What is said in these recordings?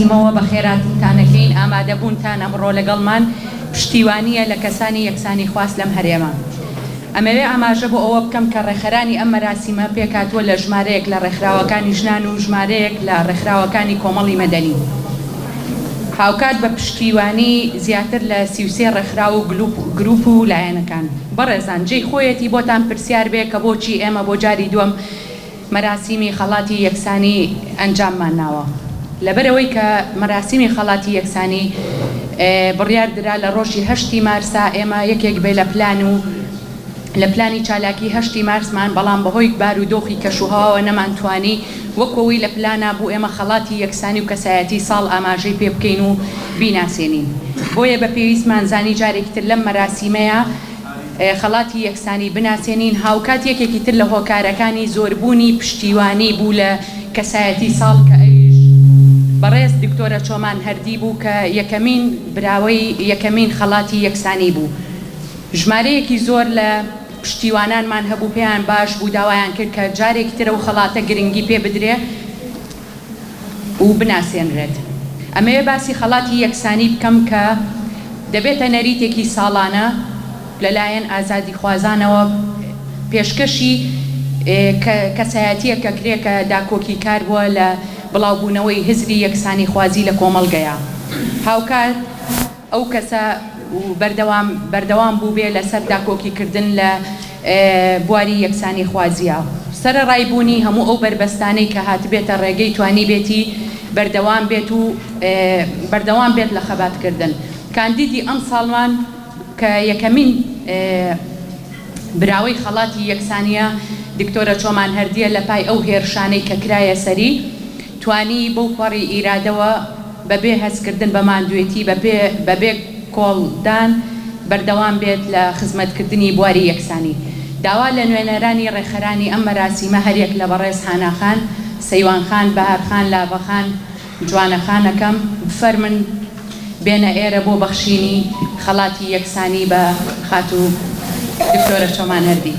دەگەڕێمەوە بە خێراتتانەکەین ئامادەبوونتان ئەمڕۆ لەگەڵمان پشتیوانیە لە کەسانی یەکسانی خواست لەم هەرێمە. ئەمەوێ ئاماژە بۆ ئەوە بکەم کە ڕێخەرانی ئەم مەراسیمە پێکاتوە لە ژمارەیەک لە ڕێکخراوەکانی ژنان و ژمارەیەک لە ڕێکخراوەکانی کۆمەڵی مەدەنی. هاوکات بە پشتیوانی زیاتر لە 33 ڕێکخراو و گروپ و لایەنەکان. بەڕێزان جێی خۆیەتی بۆتان پرسیار بێ کە بۆچی ئێمە بۆ جاری دووەم مەراسیمی خەڵاتی یەکسانی ئەنجاممان ناوە. لەبەرەوەی کە مەراسیمی خەڵاتی یەکسانی بڕیار درا لە ڕۆژی 8 مارسا ئێمە یەکێک بێ لە پلان و لە پلانی چالاکی 8 مارسمان، بەڵام بەهۆی بارودۆخی کەشوهاوە نەمانتوانی وەکەوەی لە پلانە بوو ئێمە خەڵاتی یەکسانی و کەسایەتی ساڵ ئاماژەی پێ بکەین و بیناسێنین. بۆیە بە پێویستمان زانی جارێکی تر لەم مەراسیمەیە خەڵاتی یەکسانی بناسێنین. هاوکات یەکێکی تر لە هۆکارەکانی زۆربوونی پشتیوانی بوو لە کەسایەتی ساڵ کە ئەویش بەڕێز دکتۆرە چۆمان هەردی بوو کە یەکەمین براوەی یەکەمین خەڵاتی یەکسانی بوو. ژمارەیەکی زۆر لە پشتیوانانمان هەبوو پێیان باش بوو داوایان کرد کە جارێکی ترە و خەڵاتە گرنگی پێ بدرێ و بناسێنرێت. ئەمەوێ باسی خەڵاتی یەکسانی بکەم کە دەبێتە نەریتێکی ساڵانە لەلایەن ئازادی خوازانەوە پێشکەشی کەسایەتیە کە کرێکە داکۆکی کار بووە لە بڵاوبوونەوەی هزری یەکسانی خوازی لە کۆمەڵگەیە. هاوکات ئەو کەسە بەردەوام بوو بێ لەسەر داکۆکیکردن لە بواری یەکسانی خوازیە. سەرڕایبوونی هەموو ئەو بربەستانەی کە هاتبێتە ڕێگەی توانی بێتی بەردەوام بێت و بەردەوام بێت لە خەباتکردن. کاندیدی ئەم ساڵمان کە یەکەمین براوەی خەڵاتی یەکسانیە دکتۆرە چۆمان هەردیە لە پای ئەو هێرشانەی کە کرایە سەری توانی بەو پەڕی ئیرادەوە بەبێ هەستکردن بە ماندوێتی بەبێ کۆڵدان بەردەوام بێت لە خزمەتکردنی بواری یەکسانی. داوا لە نوێنەرانی ڕێخەرانی ئەم مەراسیمە هەرێک لە بەڕێز هاناخان، سەیوانخان، بەهارخان، لاڤەخان، جوانەخانەکەم بفەرمن بێنە ئێرە بۆ بەخشینی خەڵاتی یەکسانی بە خاتوو دکتۆرە چۆمان هەردی.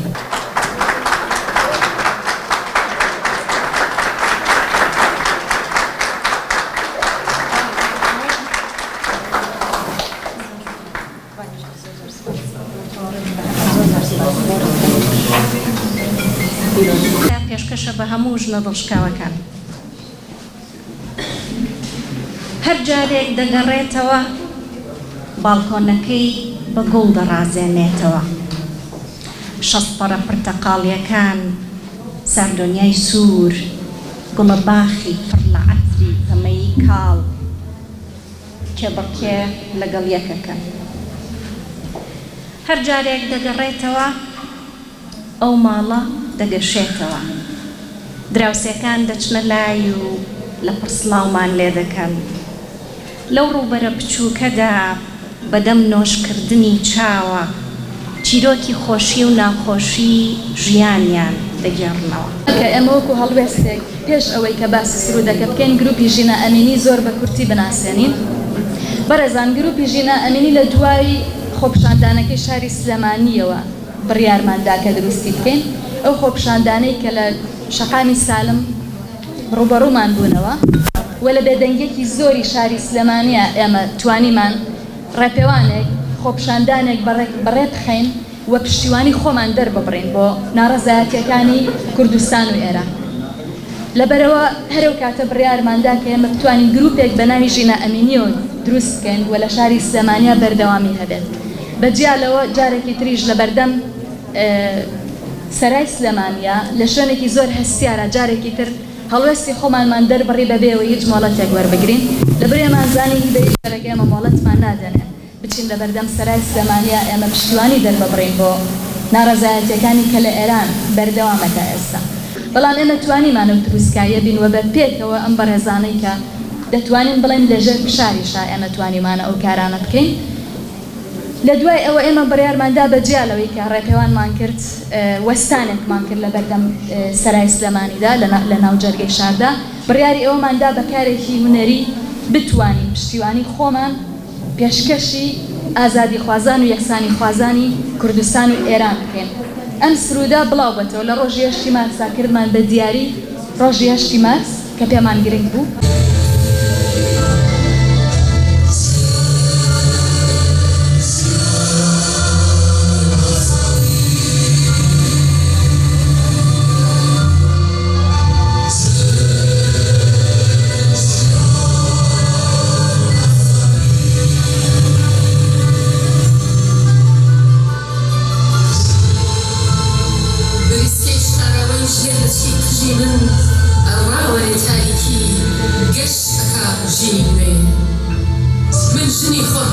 پێشکەشە بە هەموو ژنە دڵشکاوەکان. هەر جارێک دەگەڕێتەوە باڵکۆنەکەی بە گوڵ دەڕازێنێتەوە. شەسپەڕە پرتەقاڵیەکان، ساردۆنیای سوور، گوڵە باخی پڕ لە عەتری تەمەیی کاڵ کێبەکێ لەگەڵ یەکەکەن. هەر جارێک دەگەڕێتەوە ئەو ماڵە دەگەشێتەوە. دراوسەکان دەچنە لای و لە پرسڵاومان لێ دەکەن. لەو ڕووبەرە بچووکەدا بەدەم نۆشکردنی چاوە چیرۆکی خۆشی و ناخۆشی ژیانیان دەگێڕنەوە. کە ئێمە وەکو هەڵوێستێک پێش ئەوەی کە باسی سرودەکە بکەین گروپی ژینە ئەمینی زۆر بە کورتی بناسێنین. بەڕێزان گروپی ژینە ئەمینی لە دوای خۆپشاندانەکەی شاری سلێمانیەوە بڕیارماندا کە دروستی بکەین. ئەو خۆپشاندانەی کە لە شەقامی سالم ڕوبەڕوومان بوونەوە و لە بێدەنگێکی زۆری شاری سلێمانیە ئێمە توانیمان ڕێپێوانێک خۆپشاندانێک بەڕێ بخەین و پشتیوانی خۆمان دەرببڕین بۆ ناڕەزایەتیەکانی کوردستان و ئێران. لەبەرەوە هەرو کاتە بڕیارماندا کە ئێمە بتوانین گروپێک بە ناوی ژینە ئەمینیۆ دروست بکەین و لە شاری سلێمانیا بەردەوامی هەبێت. بەجیالەوە جارێکی تریش لە بەردەم سەرای سلێمانیا لە شوێنێکی زۆر هەستیارە جارێکی تر هەڵوێستی خۆمانمان دەربڕی بەبێەوە هیچ مۆڵەتێک وەربگرین. لەبەرێمان زانی بەیەکێک ئێمە مۆڵەتمان نادەنێ بچین لە بەردەم سەرای سلێمانیا ئێمە پشتیوانی دەرببڕین بۆ ناڕەزایەتیەکانی کە لە ئێران بەردەوامەتە ئێستا. بەڵام ئێمە توانیمانە و دروستکایە بین وە بە پێکەوە ئەم بەڕێزانەی کە دەتوانین بڵێن لەژێر پشاریشا ئێمە توانیمانە ئەو کارانە بکەین. لە دوای ئەوە ئێمە بڕیارماندا بەجیالەوەی کە ڕێپێوانمان کرد وەستانێکمان کرد لە بەردەم سەرای سلێمانیدا لە ناو جەرگەی شاردا بڕیاری ئەوەماندا بە کارێکی هونەری بتوانین پشتیوانی خۆمان پێشکەشی ئازادی خوازان و یەکسانی خوازانی کوردستان و ئێران بکەین. ئەم سرودا بڵاو بێتەوە لە ڕۆژی 8 مارسا کردمان بە دیاری ڕۆژی 8 مارس کە پێمان گرنگ بوو. ئەڕاوەرێ تاریکی گەشت ئەکا ژینی نوێ من ژنی خۆم